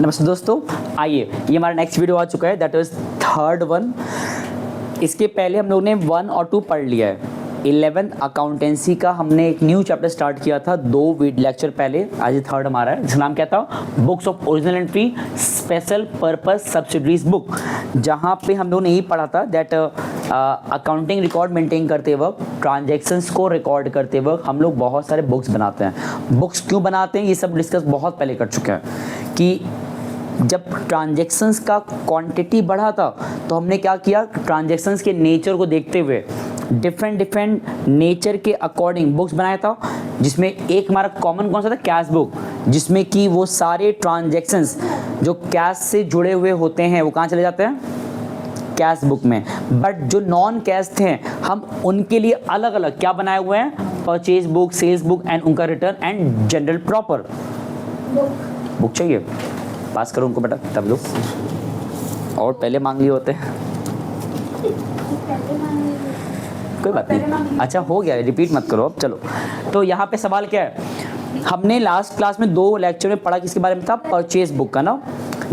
नमस्ते दोस्तों, आइए ये हमारा नेक्स्ट वीडियो आ चुका है, दैट इज थर्ड वन। इसके पहले हम लोग ने 1 और 2 पढ़ लिया है। 11th अकाउंटेंसी का हमने एक न्यू चैप्टर स्टार्ट किया था 2 लेक्चर पहले। आज थर्ड हमारा है, जिसका नाम क्या था, books of original entry special purpose subsidiaries book, जहाँ पे हम लोग ने यही पढ़ा था दैट अकाउंटिंग रिकॉर्ड मेंटेन करते वक्त, ट्रांजैक्शंस को रिकॉर्ड करते वक्त हम लोग बहुत सारे बुक्स बनाते हैं। बुक्स क्यों बनाते हैं ये सब डिस्कस बहुत पहले कर चुके हैं कि जब ट्रांजैक्शंस का क्वांटिटी बढ़ा था तो हमने क्या किया, ट्रांजैक्शंस के नेचर को देखते हुए डिफरेंट नेचर के अकॉर्डिंग बुक्स बनाया था, जिसमें एक हमारा कॉमन कौन सा था, कैश बुक, जिसमें कि वो सारे ट्रांजैक्शंस जो कैश से जुड़े हुए होते हैं वो कहाँ चले जाते हैं, कैश बुक में। बट जो नॉन कैश थे हम उनके लिए अलग अलग क्या बनाए हुए हैं, purchase book, sales book and उनका return and journal proper book चाहिए। पास करो उनको बेटा तब लोग, और पहले मांग लिए होते हैं, कोई बात नहीं, अच्छा हो गया, रिपीट मत करो अब। चलो, तो यहाँ पे सवाल क्या है, हमने लास्ट क्लास में 2 लेक्चर में पढ़ा, किसके बारे में था, परचेज बुक का ना,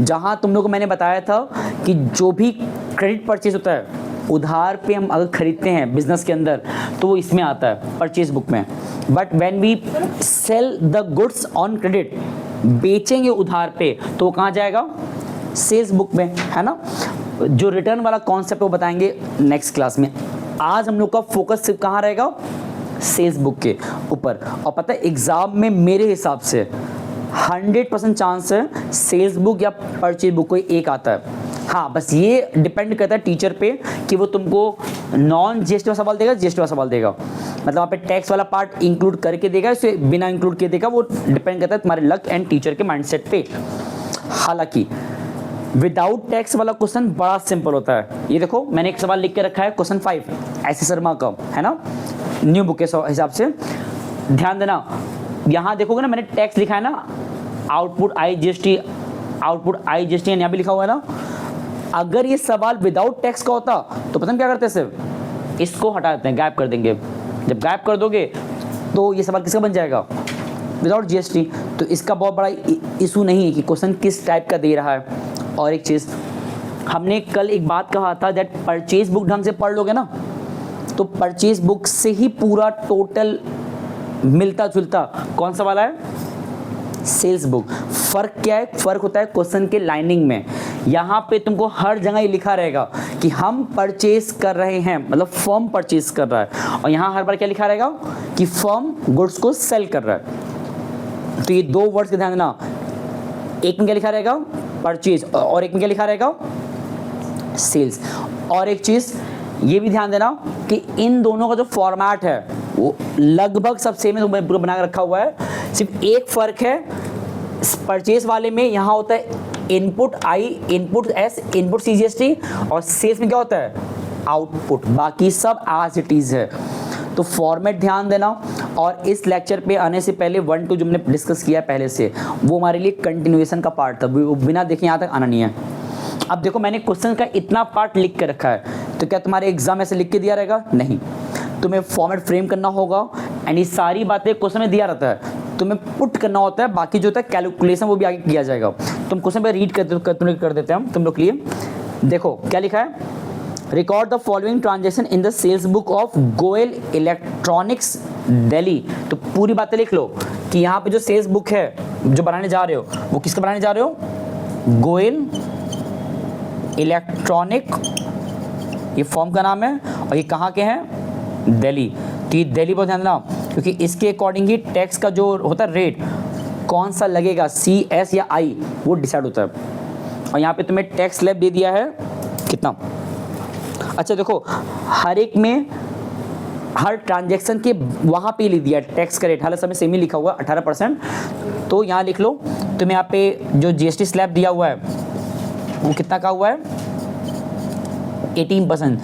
जहाँ तुम लोग को मैंने बताया था कि जो भी क्रेडिट परचेज होता है, उधार पे हम अगर खरीदते हैं बिजनेस के अंदर तो वो इसमें आता है परचेज बुक में। But when we sell the goods on credit, बेचेंगे उधार पे, तो वो कहाँ जाएगा, सेल्स बुक में, है ना। जो रिटर्न वाला कॉन्सेप्ट वो बताएंगे नेक्स्ट क्लास में। आज हम लोग का फोकस सिर्फ कहाँ रहेगा, सेल्स बुक के ऊपर। और पता है एग्जाम में मेरे हिसाब से 100% चांस है सेल्स बुक या परचेज बुक कोई एक आता है। हाँ, बस ये डिपेंड करता है टीचर पे कि वो तुमको नॉन जीएसटी वाला सवाल देगा, जीएसटी वाला सवाल देगा, मतलब वहाँ पे टैक्स वाला पार्ट इंक्लूड करके देगा, इसे बिना इंक्लूड किए देगा। वो डिपेंड करता है तुम्हारे लक एंड टीचर के माइंडसेट पे। हालांकि विदाउट टैक्स वाला क्वेश्चन बड़ा सिंपल होता है। ये देखो मैंने एक सवाल लिख के रखा है, क्वेश्चन 5 ऐसे शर्मा का, है ना, न्यू बुक के हिसाब से। ध्यान देना, यहाँ देखोगे ना मैंने टैक्स लिखा है ना, output I GST, output I GST यहाँ भी लिखा हुआ है ना। अगर ये सवाल विदाउट टैक्स का होता तो पता क्या करते हैं, सिर्फ इसको हटा देते हैं, गायब कर देंगे। जब गायब कर दोगे तो ये सवाल किसका बन जाएगा, विदाउट जीएसटी। तो इसका बहुत बड़ा इशू नहीं है कि क्वेश्चन किस टाइप का दे रहा है। और एक चीज़, हमने कल एक बात कहा था दैट परचेज बुक ढंग से पढ़ लोगे ना तो परचेज बुक से ही पूरा टोटल मिलता जुलता कौन सा वाला है, सेल्स बुक। फर्क क्या है, फर्क होता है क्वेश्चन के लाइनिंग में। यहाँ पे तुमको हर जगह ये लिखा रहेगा कि हम परचेज कर रहे हैं, मतलब फर्म परचेज कर रहा है, और यहाँ हर बार क्या लिखा रहेगा कि फर्म गुड्स को सेल कर रहा है। तो ये 2 वर्ड्स के ध्यान देना, एक में क्या लिखा रहेगा, परचेज, और एक में क्या लिखा रहेगा, सेल्स। और एक चीज़ ये भी ध्यान देना कि इन दोनों का जो फॉर्मेट है वो लगभग सब सेम है, तो पूरा बना के रखा हुआ है। सिर्फ एक फ़र्क है, परचेज वाले में यहाँ होता है इनपुट आई, इनपुट एस, इनपुट सीजीएसटी, और सेल्स में क्या होता है, आउटपुट। बाकी सब एज इट इज़ है। तो फॉर्मेट ध्यान देना। और इस लेक्चर पे आने से पहले 1 2 जो हमने डिस्कस किया पहले से, वो हमारे लिए कंटिन्यूएशन का पार्ट था, वो बिना देखे यहाँ तक आना नहीं है। अब देखो मैंने क्वेश्चन का इतना पार्ट लिख के रखा है, तो क्या तुम्हारे एग्जाम ऐसे लिख के दिया रहेगा, नहीं, तुम्हें फॉर्मेट फ्रेम करना होगा। एंड ये सारी बातें क्वेश्चन में दिया रहता है, तुम्हें पुट करना होता है, बाकी जो होता है कैलकुलेशन वो भी आगे किया जाएगा। तुम क्वेश्चन पे रीड कर देते हैं तुम लोग के लिए। देखो क्या लिखा है, record the following transaction in the sales book of Goyal Electronics Delhi. तो पूरी बातें लिख लो कि यहाँ पे जो सेल्स बुक है जो बनाने जा रहे हो वो किसका बनाने जा रहे हो, गोयल इलेक्ट्रॉनिक, ये फॉर्म का नाम है, और ये कहाँ के हैं, दिल्ली। तो ये दिल्ली पर ध्यान देना, क्योंकि इसके अकॉर्डिंग ही टैक्स का जो होता है रेट कौन सा लगेगा, सी, एस या आई, वो डिसाइड होता है। और यहाँ पे तुम्हें टैक्स स्लैब दे दिया है कितना। अच्छा देखो, हर एक में हर ट्रांजैक्शन के वहाँ पे ले दिया टैक्स का रेट, हालांकि समय सेम ही लिखा हुआ 18%। तो यहाँ लिख लो, तुम्हें यहाँ पे जो जीएसटी स्लैब दिया हुआ है वो कितना का हुआ है, 18%,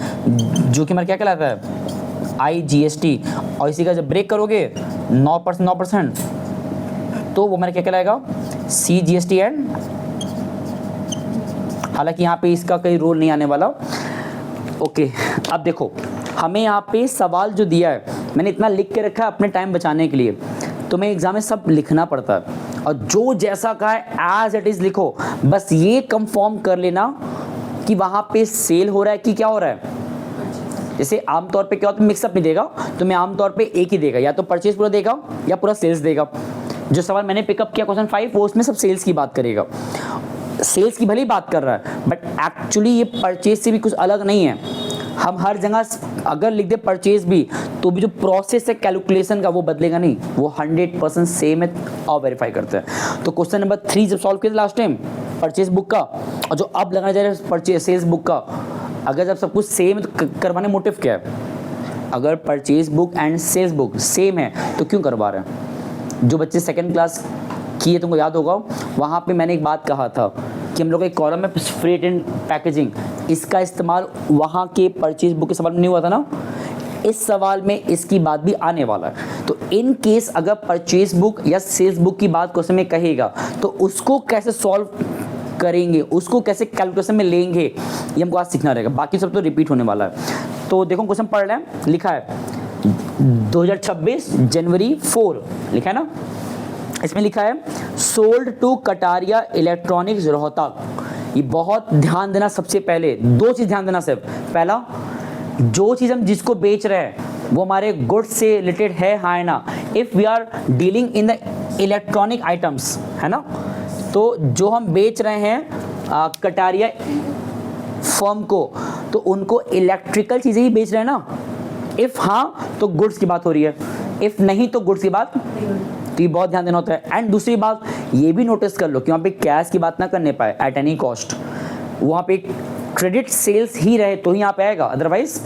जो कि हमारा क्या कहलाता है, आई जीएसटी। और इसी का जब ब्रेक करोगे 9%, तो वो हमारा क्या कहलाएगा, सी जीएसटी एंड। हालांकि यहाँ पे इसका कोई रोल नहीं आने वाला। ओके, अब देखो हमें यहाँ पे सवाल जो दिया है, मैंने इतना लिख के रखा है अपने टाइम बचाने के लिए, तुम्हें एग्जाम में सब लिखना पड़ता है। और जो जैसा कहा है एज इट इज लिखो, बस ये कंफर्म कर लेना कि वहां पे सेल हो रहा है कि क्या हो रहा है। जैसे आमतौर पे क्या होता है, मिक्सअप नहीं देगा तो मैं आमतौर पे एक ही देगा, या तो परचेज पूरा देगा या पूरा सेल्स देगा। जो सवाल मैंने पिकअप किया क्वेश्चन 5 वो उसमें सब सेल्स की बात करेगा, सेल्स की भले ही बात कर रहा है बट एक्चुअली ये परचेज से भी कुछ अलग नहीं है। हम हर जगह अगर लिख दे परचेज भी तो भी जो प्रोसेस है कैलकुलेशन का वो बदलेगा नहीं, वो 100% सेम है और वेरीफाई करते हैं। तो क्वेश्चन नंबर 3 जब सॉल्व किया लास्ट टाइम परचेज बुक का, और जो अब लगाना जा रहा है परचेज सेल्स बुक का, अगर जब सब कुछ सेम है तो करवाने मोटिव क्या है। अगर purchase book and sales book same है तो क्यों करवा रहे हैं। जो बच्चे सेकंड क्लास किए तुमको याद होगा, वहाँ पे मैंने एक बात कहा था कि हम लोग एक कॉलम है फ्रेट एंड पैकेजिंग, इसका इस्तेमाल वहाँ के परचेज बुक के सवाल में नहीं हुआ था ना, इस सवाल में इसकी बात भी आने वाला है। तो इन केस अगर परचेज बुक या सेल्स बुक की बात क्वेश्चन में कहेगा तो उसको कैसे सॉल्व करेंगे, उसको कैसे कैलकुलेशन में लेंगे, ये हमको आज सीखना रहेगा, बाकी सब तो रिपीट होने वाला है। तो देखो क्वेश्चन पढ़ रहे हैं, लिखा है 2026 जनवरी 4 लिखा है ना, इसमें लिखा है sold to Kataria Electronics Rohtak. ये बहुत ध्यान देना, सबसे पहले 2 चीज ध्यान देना सिर्फ। पहला, जो चीज हम जिसको बेच रहे हैं वो हमारे गुड्स से रिलेटेड है, हाँ ना। If we are dealing in the electronic items, है ना, तो जो हम बेच रहे हैं कटारिया फर्म को, तो उनको इलेक्ट्रिकल चीजें ही बेच रहे हैं ना। इफ हाँ तो गुड्स की बात हो रही है, इफ नहीं तो गुड्स की बात, तो ये बहुत ध्यान देना होता है। एंड दूसरी बात ये भी नोटिस कर लो कि वहाँ पे कैश की बात ना करने पाए एट एनी कॉस्ट, वहाँ पे क्रेडिट सेल्स ही रहे तो ही यहाँ पे आएगा, अदरवाइज।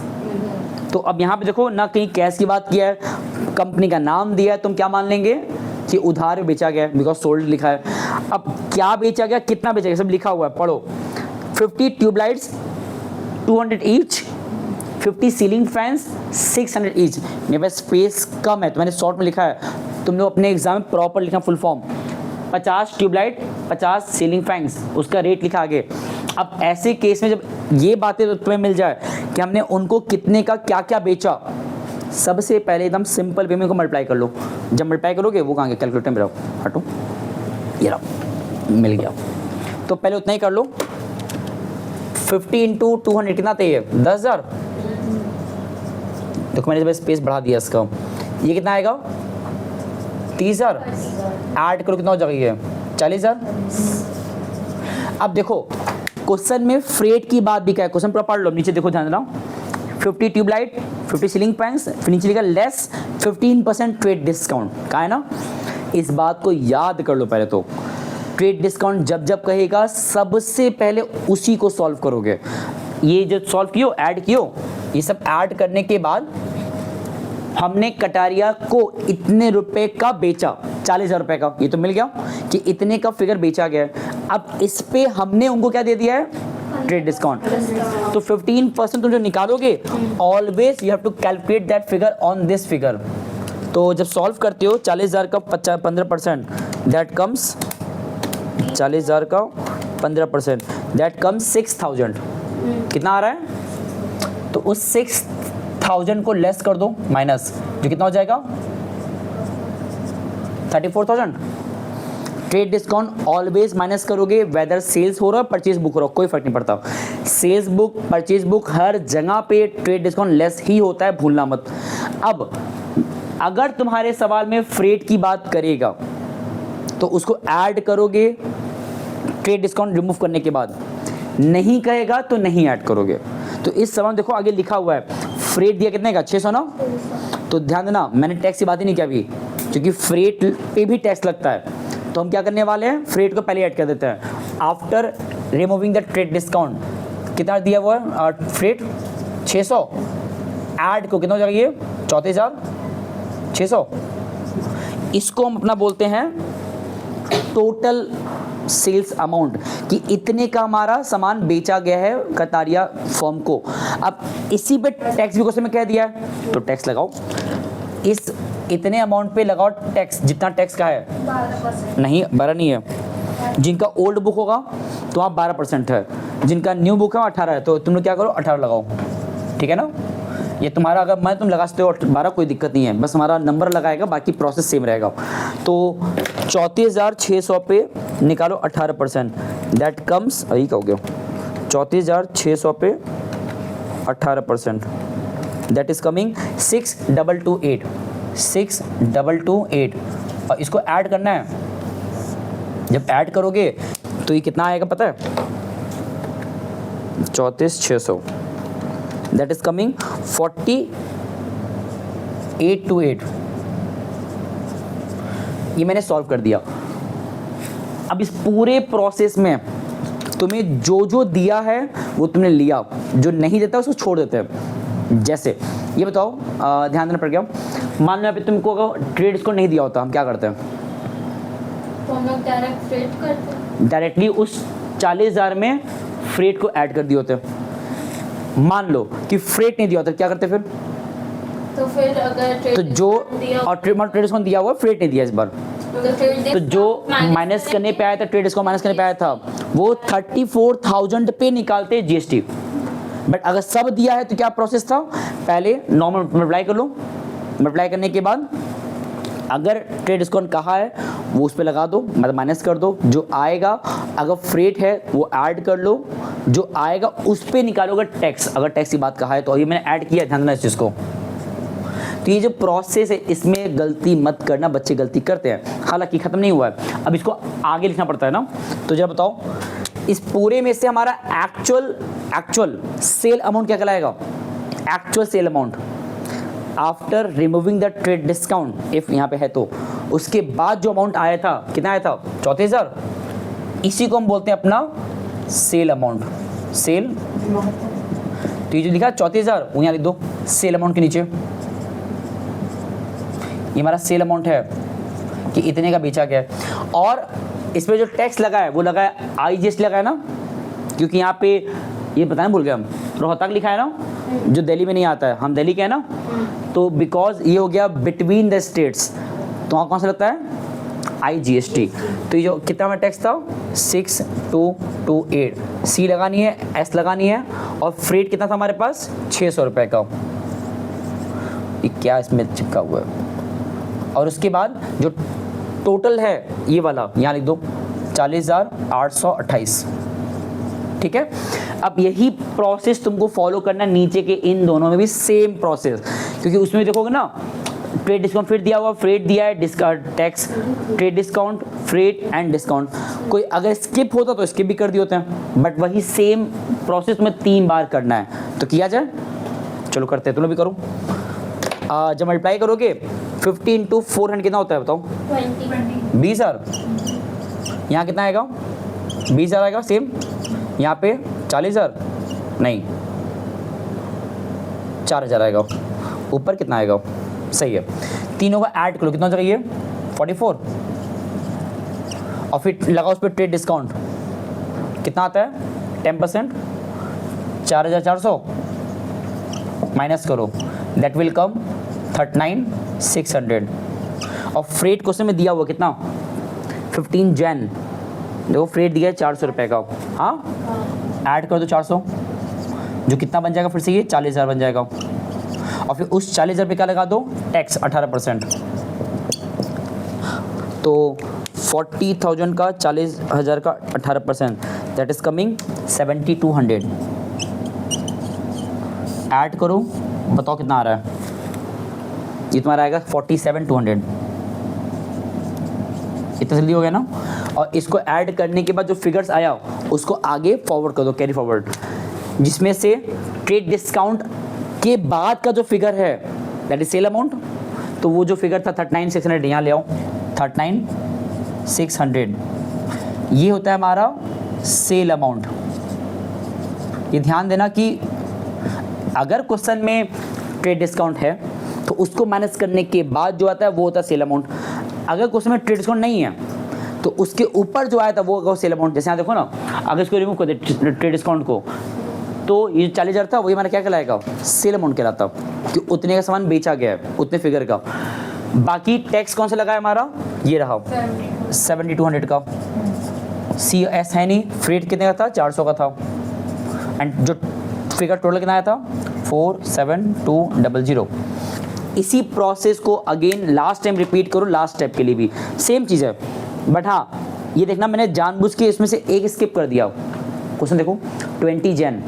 तो अब यहाँ पे देखो ना, कहीं कैश की बात किया है, कंपनी का नाम दिया है, तुम क्या मान लेंगे कि उधार बेचा गया है, बिकॉज सोल्ड लिखा है। अब क्या बेचा गया, कितना बेचा गया, सब लिखा हुआ है, पढ़ो। 50 tubelights 200 each, 50 ceiling fans 600 each. मेरे पास स्पेस कम है तो मैंने शॉर्ट में लिखा है, तुम लोग अपने एग्जाम में प्रॉपर लिखना full form. 50 tubelight 50 ceiling fans, उसका रेट लिखा आगे। अब ऐसे केस में जब ये बातें तो तुम्हें मिल जाए कि हमने उनको कितने का क्या क्या बेचा, सबसे पहले एकदम सिंपल वे में को मल्टीप्लाई कर लो। जब मल्टीप्लाई करोगे वो कहाँ गया, कैलकुलेटर में रहो, हटो, ये रहो, मिल गया। तो पहले उतना ही कर लो, 50 इंटू 200 कितना था ये, 10,000। देखो मैंने स्पेस बढ़ा दिया इसका, ये कितना आएगा 30,000। ऐड करो कितना हो जाएगा ये 40,000। अब देखो क्वेश्चन में फ्रेट की बात भी क्या है, क्वेश्चन पूरा पढ़ लो, नीचे देखो ध्यान देना। 50 ट्यूबलाइट 50 सीलिंग फैंस, फिर नीचे लिखा लेस 15% ट्रेड डिस्काउंट, कहा है ना। इस बात को याद कर लो पहले तो, ट्रेड डिस्काउंट जब जब कहेगा सबसे पहले उसी को सॉल्व करोगे। ये जो सॉल्व कियो, ऐड कियो, ये सब ऐड करने के बाद हमने कटारिया को इतने रुपए का बेचा, 40,000 रुपए का, ये तो मिल गया कि इतने का फिगर बेचा गया। अब इस पे हमने उनको क्या दे दिया है, ट्रेड डिस्काउंट। तो 15% तुम जो निकालोगे, always you have to calculate that figure on this figure. तो जब सॉल्व करते हो 40,000 का 15%, दैट कम्स 40,000 का 15%, दैट कम्स 6,000। कितना आ रहा है, तो उस 6,000 को लेस कर दो, माइनस, जो कितना हो जाएगा 34,000। ट्रेड डिस्काउंट ऑलवेज माइनस करोगे, वेदर सेल्स हो रहा है परचेज बुक हो रहा है, कोई फर्क नहीं पड़ता। सेल्स बुक परचेज बुक हर जगह पे ट्रेड डिस्काउंट लेस ही होता है, भूलना मत। अब अगर तुम्हारे सवाल में फ्रेट की बात करेगा तो उसको ऐड करोगे ट्रेड डिस्काउंट रिमूव करने के बाद, नहीं कहेगा तो नहीं ऐड करोगे। तो इस सवाल देखो आगे लिखा हुआ है, फ्रेट दिया कितने का 600 ना, तो ध्यान देना मैंने टैक्स की बात ही नहीं की अभी, क्योंकि फ्रेट पे भी टैक्स लगता है। तो हम क्या करने वाले हैं, फ्रेट को पहले ऐड कर देते हैं after removing the trade discount. कितना दिया हुआ है फ्रेट 600, ऐड को कितना हो जाएगा ये 34,600। इसको हम अपना बोलते हैं टोटल सेल्स अमाउंट, कि इतने का हमारा सामान बेचा गया है कटारिया फर्म को। अब इसी पे टैक्स भी क्वेश्चन में कह दिया है, तो टैक्स लगाओ, इस इतने अमाउंट पे लगाओ टैक्स, जितना टैक्स का है 12%। नहीं 12 नहीं है, जिनका ओल्ड बुक होगा तो वहाँ 12% है, जिनका न्यू बुक है 18 है, तो तुम लोग क्या करो 18 लगाओ, ठीक है ना। ये तुम्हारा अगर मैं तुम लगा सकते हो 12, कोई दिक्कत नहीं है, बस हमारा नंबर लगाएगा, बाकी प्रोसेस सेम रहेगा। तो 34,600 पे निकालो 18%, दैट कम्स, यही क्या हो गया, 34,600 पे 18%, दैट इज कमिंग 6,228, 6,228। और इसको ऐड करना है, जब ऐड करोगे तो ये कितना आएगा पता है, 34,600, दैट इज कमिंग 4828। ये मैंने सॉल्व कर दिया। अब इस पूरे प्रोसेस में तुम्हें जो जो दिया है वो तुमने लिया, जो नहीं देता उसको छोड़ देते हैं। जैसे ये बताओ, ध्यान देना पड़ गया, मान लो यहाँ पे तुमको अगर ट्रेड डिस्काउंट नहीं दिया होता, हम क्या करते हैं? तो हम लोग डायरेक्ट फ्रेट करते हैं, डायरेक्टली उस 40,000 में फ्रेट को ऐड कर दिए होते। मान लो कि फ्रेट नहीं दिया होता, क्या करते फिर? तो फिर अगर ट्रेड तो जो और ट्रेड डिस्काउंट दिया हुआ, फ्रेट नहीं दिया इस बार, तो जो माइनस करने पे आया था, ट्रेड डिस्काउंट माइनस करने पे आया था, वो 34,000 पे निकालते जीएसटी। बट अगर सब दिया है तो क्या प्रोसेस था, पहले नॉर्मल मल्टीप्लाई कर लो, मल्टीप्लाई करने के बाद अगर ट्रेड डिस्काउंट कहा है वो उस पे लगा दो, मतलब माइनस कर दो, जो आएगा अगर फ्रेट है वो ऐड कर लो, जो आएगा उस पे निकालोगे टैक्स, अगर टैक्स की बात कहा है तो। ये मैंने ऐड किया, ध्यान देना इस चीज़ को। तो ये जो प्रोसेस है इसमें गलती मत करना, बच्चे गलती करते हैं, हालांकि ख़त्म नहीं हुआ है, अब इसको आगे लिखना पड़ता है ना। तो जरा बताओ, इस पूरे में से हमारा एक्चुअल सेल अमाउंट क्या कहलाएगा? Actual sale amount after removing the trade discount, if यहाँ पे है तो, उसके बाद जो अमाउंट आया था, कितना आया था? 34,000। इसी को हम बोलते हैं अपना सेल अमाउंट, सेल। तो ये जो लिखा 34,000 वो यहाँ लिख दो सेल अमाउंट के नीचे। ये हमारा सेल अमाउंट है कि इतने का बेचा गया है, और इस पे जो टैक्स लगा है वो लगा है IGST लगा है ना, क्योंकि यहाँ पे ये बताना भूल गए हम, रोहतक लिखा है ना, जो दिल्ली में नहीं आता है, हम दिल्ली के हैं ना, तो बिकॉज ये हो गया बिटवीन द स्टेट्स, तो वहाँ कौन सा लगता है? IGST। तो ये जो कितना में टैक्स था 6,228, C लगानी है, S लगानी है, और फ्रेट कितना था हमारे पास? 600 रुपये का। ये क्या इसमें चिपका हुआ है? और उसके बाद जो टोटल है ये वाला यहाँ लिख दो 40,828, ठीक है। अब यही प्रोसेस तुमको फॉलो करना नीचे के इन दोनों में भी, सेम प्रोसेस, क्योंकि उसमें देखोगे ना ट्रेड डिस्काउंट फ्रेट दिया हुआ, फ्रेट दिया है, tax, trade discount, freight and discount. कोई अगर स्किप होता तो स्किप भी कर दिए होते हैं, बट वही सेम प्रोसेस में 3 बार करना है। तो किया जाए, चलो करते हैं, तुम भी करो। जब मल्टीप्लाई करोगे 50 × 400 कितना होता है बताओ? 20,000। यहाँ कितना आएगा? 20,000 आएगा सेम। यहाँ पे 40,000 नहीं, 4,000 आएगा। ऊपर कितना आएगा? सही है, तीनों का ऐड करो, कितना हो जाएगा ये? 44। और फिर लगाओ उस पर ट्रेड डिस्काउंट, कितना आता है? 10%, 4,400 माइनस करो, दैट विल कम 39,600। और फ्रेट क्वेश्चन में दिया हुआ कितना? 15 जैन, देखो फ्रेट दिया है 400 रुपये का, हाँ, ऐड कर दो 400, जो कितना बन जाएगा फिर से? ये 40,000 बन जाएगा। और फिर उस 40,000 रुपये का लगा दो टैक्स 18%, तो 40,000 का 40,000 का 18%, दैट इज कमिंग 7,200। ऐड करो, बताओ कितना आ रहा है? ये तुम्हारा आएगा 47,200। इतना जल्दी हो गया ना। और इसको ऐड करने के बाद जो फिगर्स आया उसको आगे फॉरवर्ड कर दो, कैरी फॉरवर्ड, जिसमें से ट्रेड डिस्काउंट के बाद का जो फिगर है दैट इज सेल अमाउंट, तो वो जो फिगर था 39,600 यहाँ ले आओ, 39,600 ये होता है हमारा सेल अमाउंट। ये ध्यान देना कि अगर क्वेश्चन में ट्रेड डिस्काउंट है तो उसको माइनस करने के बाद जो आता है वो होता है सेल अमाउंट। अगर क्वेश्चन में ट्रेड डिस्काउंट नहीं है तो उसके ऊपर जो आया था वो होगा सेल अमाउंट। जैसे यहाँ देखो ना, अगर इसको रिमूव कर दे ट्रेड डिस्काउंट को, तो ये 40,000 था, वही हमारा क्या कहलाएगा? सेल अमाउंट कहलाता, कि उतने का सामान बेचा गया है, उतने फिगर का। बाकी टैक्स कौन सा लगा है हमारा? ये रहा 7,200 का। CS है नहीं, फ्रेट कितने का था? 400 का था। एंड जो फिगर टोटल कितना आया था? 4,7,200। इसी प्रोसेस को अगेन लास्ट टाइम रिपीट करो, लास्ट स्टेप के लिए भी सेम चीज़ है। बट हाँ ये देखना मैंने जानबूझ के इसमें से एक स्किप कर दिया। क्वेश्चन देखो 20 जैन,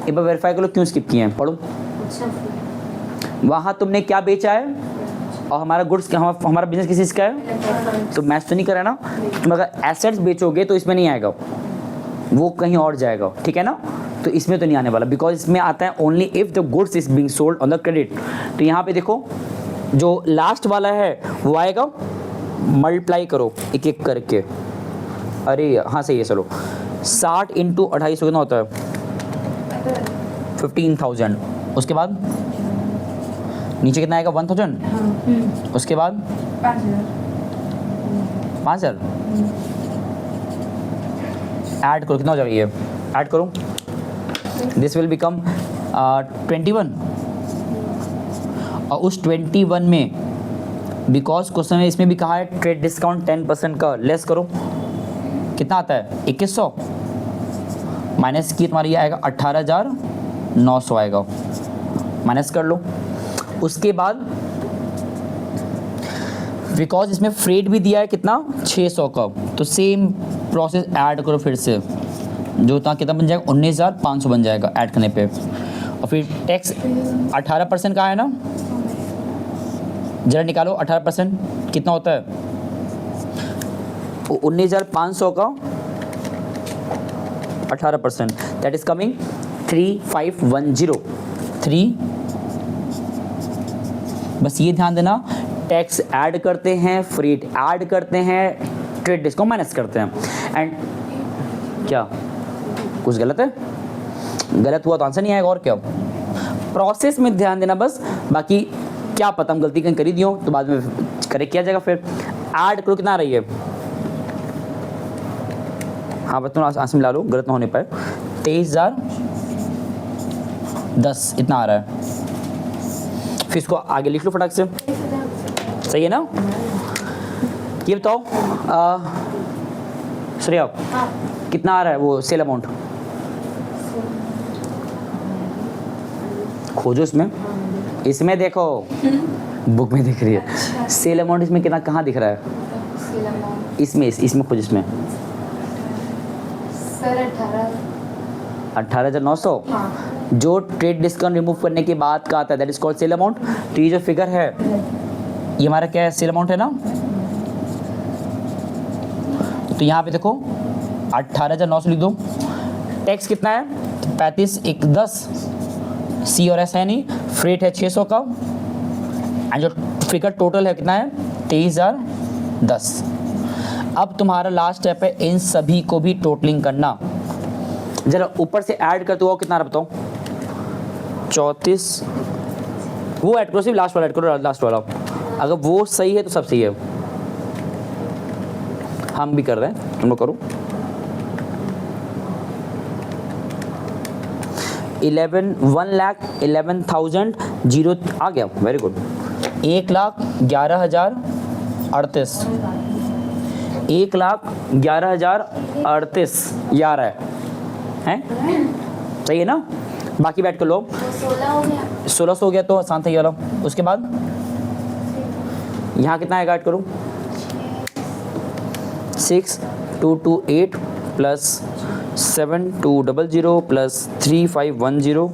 एक बार वेरीफाई कर लो क्यों स्किप किए हैं, पढ़ो। वहाँ तुमने क्या बेचा है और हमारा गुड्स हमारा बिजनेस किस चीज़ का है, तो मैच तो नहीं करा ना। तुम अगर एसेट्स बेचोगे तो इसमें नहीं आएगा, वो कहीं और जाएगा, ठीक है ना। तो इसमें तो नहीं आने वाला, बिकॉज इसमें आता है only if the goods is being sold on the credit. तो यहाँ पे देखो जो लास्ट वाला है वो आएगा, मल्टीप्लाई करो एक एक करके। अरे हाँ सही है, चलो 60 इंटू 250 कितना होता है 15,000। उसके बाद नीचे कितना आएगा 1,000। उसके बाद 5,000 ऐड करो, कितना हो जाएगा ये, ऐड करो, दिस विल बिकम 21। और उस 21 में बिकॉज क्वेश्चन में इसमें भी कहा है ट्रेड डिस्काउंट 10% का, लेस करो कितना आता है 2100 माइनस की तुम्हारी आएगा 18,900 आएगा, माइनस कर लो। उसके बाद बिकॉज इसमें फ्रेट भी दिया है कितना 600 का, तो सेम प्रोसेस ऐड करो फिर से, जो उतना कितना बन जाएगा 19,500 बन जाएगा ऐड करने पे। और फिर टैक्स 18% का है ना, जरा निकालो 18% कितना होता है 19,500 का 18%, दैट इज कमिंग 3,510। बस ये ध्यान देना, टैक्स ऐड करते हैं, फ्रेट ऐड करते हैं, ट्रेड डिस्काउंट माइनस करते हैं। एंड क्या कुछ गलत है, गलत हुआ तो आंसर नहीं आएगा, और क्या प्रोसेस में ध्यान देना बस। बाकी क्या पता हम गलती कहीं करी दी हो तो बाद में करेक्ट किया जाएगा। फिर ऐड करो कितना आ रही है, हाँ बस तुम आंसर मिला लो गलत ना होने पाए, 23,010 इतना आ रहा है। फिर इसको आगे लिख लो फटाक से, सही है ना। ये बताओ श्रेया कितना आ रहा है वो सेल अमाउंट, खोजो इसमें देखो बुक में दिख रही है सेल अमाउंट, इसमें कितना कहाँ दिख रहा है, इसमें खोज, इसमें सर 18,900 जो ट्रेड डिस्काउंट रिमूव करने के बाद का आता है, that is called sale amount. तो ये जो फिगर है ये हमारा क्या है, सेल अमाउंट है ना। तो यहाँ पे देखो 18,900 लिख दो, टैक्स कितना है 35 1 10, सी और एस है नहीं, फ्रेट है 600 का, एंड जो फिगर टोटल है कितना है 23,010। अब तुम्हारा लास्ट स्टेप है इन सभी को भी टोटलिंग करना। जरा ऊपर से ऐड करते हो कितना बताओ 34, वो ऐड करो, सिर्फ लास्ट वाला ऐड करो, लास्ट वाला अगर वो सही है तो सब सही है। हम भी कर रहे हैं, तुम लोग करो। 1,11,000 जीरो आ गया, वेरी गुड। 1,11,038, 1,11,038 ये आ रहा है, हैं सही है ना। बाकी बैठ कर लो, 1600 हो गया तो आसान था ये वाला। उसके बाद यहाँ कितना आएगा, ऐड करो 6,228 plus 7,200 plus 3,510,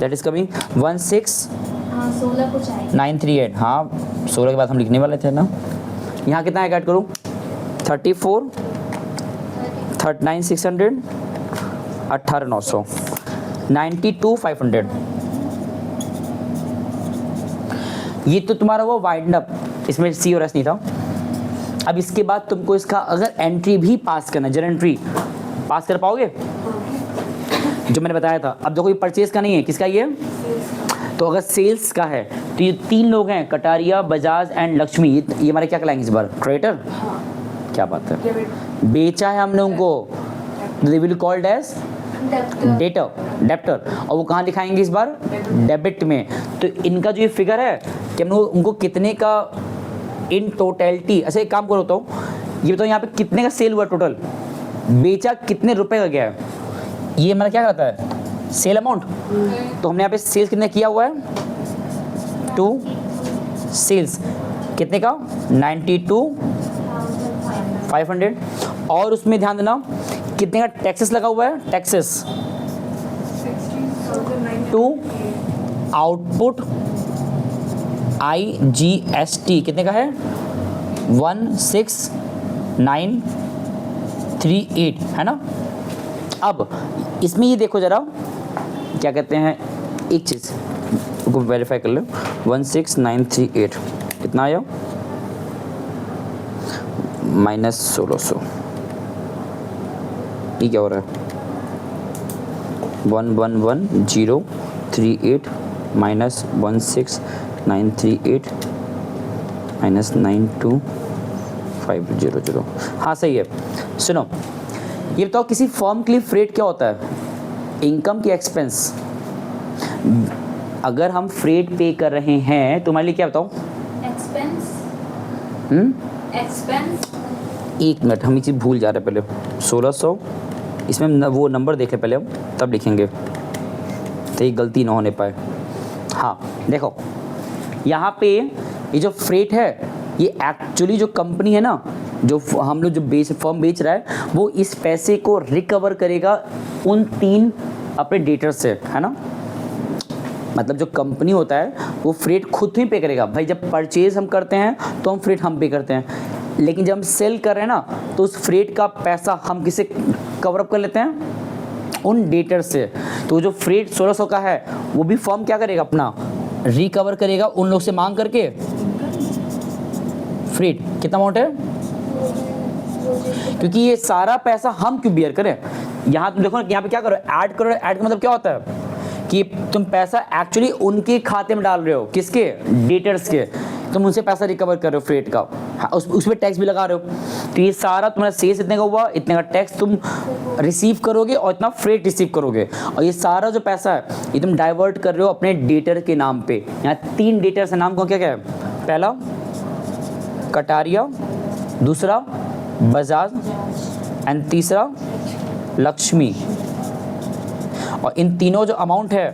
that is coming 16,938। हाँ 16 के बाद हम लिखने वाले थे ना। यहाँ कितना आएगा, ऐड करो 34, 39,600, 18,900, 92,500। ये तो तुम्हारा वो वाइंड अप, इसमें सी और एस नहीं था। अब इसके बाद तुमको इसका अगर एंट्री भी पास करना, जर एंट्री पास कर पाओगे जो मैंने बताया था। अब देखो ये परचेज का नहीं है, किसका ये, तो अगर सेल्स का है तो ये 3 लोग हैं, कटारिया, बजाज एंड लक्ष्मी। ये हमारे क्या कहलाएंगे इस बार, क्रेडिटर। क्या बात है, बेचा है हमने उनको, they will called as debtor. और वो कहाँ दिखाएंगे इस बार, डेबिट में। तो इनका जो ये फिगर है कि हमने उनको कितने का इन टोटलिटी, अच्छा एक काम करो तो ये बताओ यहाँ पे कितने का सेल हुआ, टोटल बेचा कितने रुपए का गया है, ये हमारा क्या कहता है सेल अमाउंट। तो हमने यहाँ पे सेल्स कितने किया हुआ है 2 सेल्स कितने का 92 500 और उसमें ध्यान देना कितने का टैक्सेस लगा हुआ है, टैक्सेस टू आउटपुट IGST कितने का है 16938 है ना। अब इसमें ये देखो जरा क्या कहते हैं, एक चीज़ को वेरीफाई कर लो 16938 कितना आया -1600, ये क्या हो रहा है 111038 -16938 -92500। हाँ सही है। सुनो ये बताओ किसी फर्म के लिए फ्रेट क्या होता है, इनकम की एक्सपेंस। अगर हम फ्रेट पे कर रहे हैं तो हमारे लिए क्या बताओ, एक्सपेंस। एक्सपेंस। एक मिनट हम ये चीज़ भूल जा रहे हैं, पहले 1600 इसमें वो नंबर देख ले पहले हम, तब लिखेंगे तो ये गलती ना होने पाए। हाँ देखो यहाँ पे ये जो फ्रेट है ये एक्चुअली जो कंपनी है ना, जो हम लोग जो फर्म बेच रहा है वो इस पैसे को रिकवर करेगा उन 3 अपने डेटर से, है ना। मतलब जो कंपनी होता है वो फ्रेट खुद ही पे करेगा। भाई जब परचेज हम करते हैं तो हम फ्रेट हम पे करते हैं, लेकिन जब हम सेल कर रहे हैं ना तो उस फ्रेट का पैसा हम किसे कवर अप कर लेते हैं, उन डेटर से। तो जो फ्रेट 1600 का है वो भी फर्म क्या करेगा, अपना रिकवर करेगा उन लोग से मांग करके। फ्रेट कितना अमाउंट है, क्योंकि ये सारा पैसा हम क्यों बियर करें। यहाँ तुम देखो ना, यहाँ पे क्या करो, ऐड करो। ऐड का मतलब क्या होता है कि तुम पैसा एक्चुअली उनके खाते में डाल रहे हो, किसके, डेटर्स के। तुम उनसे पैसा रिकवर कर रहे हो फ्रेट का, हाँ, उस पर टैक्स भी लगा रहे हो। तो ये सारा तुम्हारा सेल्स इतने का हुआ, इतने का टैक्स तुम रिसीव करोगे और इतना फ्रेट रिसीव करोगे। और ये सारा जो पैसा है ये तुम डाइवर्ट कर रहे हो अपने डेटर के नाम पे। यहाँ 3 डेटर्स है, नाम को क्या क्या है, पहला कटारिया, दूसरा बजाज एंड तीसरा लक्ष्मी। और इन तीनों जो अमाउंट है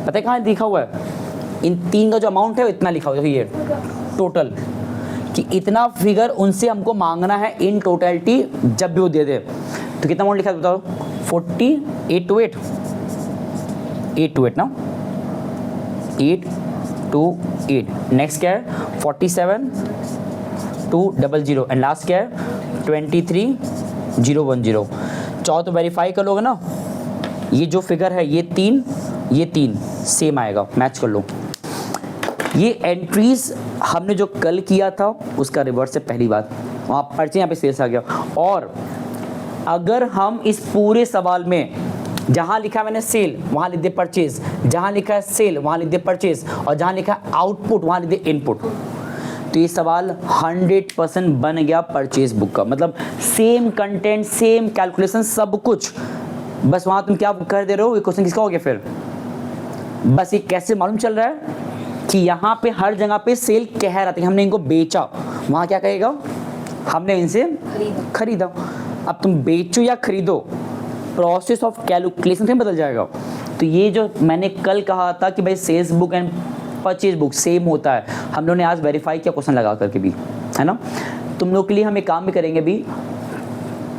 पता है कहाँ लिखा हुआ है, इन 3 का जो अमाउंट है वो इतना लिखा हुआ है, ये टोटल कि इतना फिगर उनसे हमको मांगना है इन टोटलिटी जब भी वो दे दे। तो कितना अमाउंट लिखा है बताओ, 828 ना, 828। नेक्स्ट क्या है 47200 एंड लास्ट क्या है 23010। चाहो तो वेरीफाई कर लोगे ना, ये जो फिगर है ये 3 सेम आएगा, मैच कर लो। ये एंट्रीज हमने जो कल किया था उसका रिवर्स है, पहली बात वहाँ पर्चे, यहाँ पे सेल्स आ गया। और अगर हम इस पूरे सवाल में जहाँ लिखा है मैंने सेल वहाँ लिख दे परचेज, जहाँ लिखा है सेल वहाँ लिख दे परचेज, और जहाँ लिखा है आउटपुट वहाँ लिख दे इनपुट, तो ये सवाल 100% बन गया परचेज बुक का। मतलब सेम कंटेंट, सेम कैलकुलेशन, सब कुछ, बस वहाँ तुम क्या कर दे रहे हो, ये क्वेश्चन किसका हो गया फिर। बस ये कैसे मालूम चल रहा है कि यहाँ पे हर जगह पे सेल कह रहा था कि हमने इनको बेचा, वहाँ क्या कहेगा, हमने इनसे खरीदा। अब तुम बेचो या खरीदो, प्रोसेस ऑफ कैलकुलेशन से बदल जाएगा। तो ये जो मैंने कल कहा था कि भाई sales book and purchase book same होता है, हम लोगों ने आज वेरीफाई किया क्वेश्चन लगा करके भी, है ना। तुम लोग के लिए हम एक काम भी करेंगे भी,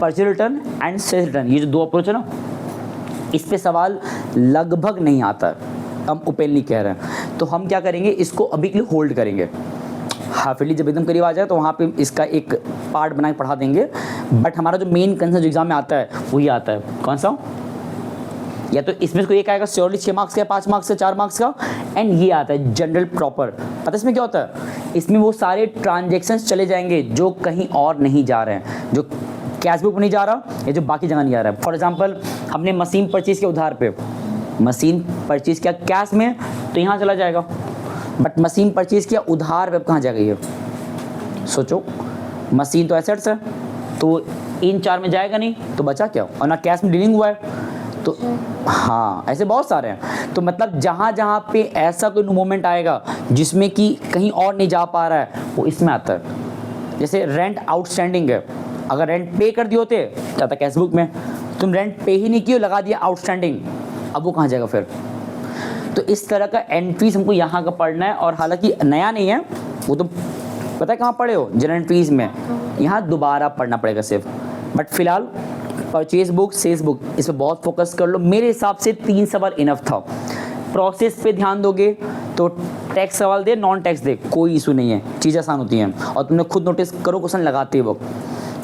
purchase return and sales return, ये जो 2 अप्रोच है ना, इस पे सवाल लगभग नहीं आता है, हम ओपनली कह रहे हैं। तो हम क्या करेंगे, इसको अभी के लिए होल्ड करेंगे, हाफिली जब एकदम करीब आ जाए तो वहाँ पे इसका एक पार्ट बना के पढ़ा देंगे। बट हमारा जो मेन कंसर्न जो एग्जाम में आता है वही आता है, कौन सा, या तो इसमें से कोई एक आएगा श्योरली 6 मार्क्स का, 5 मार्क्स का, 4 मार्क्स का, एंड ये आता है जनरल प्रॉपर। पता है इसमें क्या होता है, इसमें वो सारे ट्रांजेक्शन्स चले जाएंगे जो कहीं और नहीं जा रहे हैं, जो कैश बुक में नहीं जा रहा या जो बाकी जगह नहीं जा रहा है। फॉर एग्जांपल हमने मशीन परचेज किया उधार पे, मशीन परचेज किया कैश में तो यहाँ चला जाएगा, बट मशीन परचेज किया उधार पे कहाँ जाएगा ये, सोचो। मशीन तो एसेट्स है तो इन 4 में जाएगा नहीं, तो बचा क्या, और ना कैश में डीलिंग हुआ है। तो हाँ ऐसे बहुत सारे हैं। तो मतलब जहाँ जहाँ पे ऐसा कोई मोमेंट आएगा जिसमें कि कहीं और नहीं जा पा रहा है वो इसमें आता है। जैसे रेंट आउटस्टैंडिंग है, अगर रेंट पे कर दिए होते जाता कैश बुक में, तुम रेंट पे ही नहीं किए, लगा दिया आउटस्टैंडिंग, अब वो कहाँ जाएगा फिर। तो इस तरह का एंट्रीज हमको यहाँ का पढ़ना है। और हालांकि नया नहीं है वो, तो पता है कहाँ पढ़े हो, जनरल एंट्रीज में यहाँ दोबारा पढ़ना पड़ेगा सिर्फ। बट फिलहाल परचेज बुक, सेल्स बुक, इस पर बहुत फोकस कर लो। मेरे हिसाब से 3 सवाल इनफ था। प्रोसेस पे ध्यान दोगे तो टैक्स सवाल दे, नॉन टैक्स दे, कोई इशू नहीं है, चीज़ें आसान होती हैं और तुमने खुद नोटिस करो क्वेश्चन लगाते वक्त।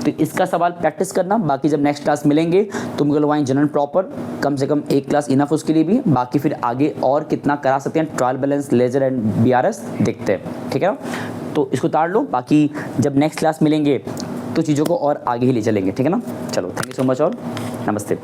तो इसका सवाल प्रैक्टिस करना। बाकी जब नेक्स्ट क्लास मिलेंगे तुम करवाएं जनरल प्रॉपर, कम से कम एक क्लास इनफ उसके लिए भी। बाकी फिर आगे और कितना करा सकते हैं, trial balance, ledger and BRS देखते हैं, ठीक है ना। तो इसको उतार लो, बाकी जब नेक्स्ट क्लास मिलेंगे तो चीज़ों को और आगे ही ले चलेंगे, ठीक है ना। चलो, थैंक यू सो मच और नमस्ते।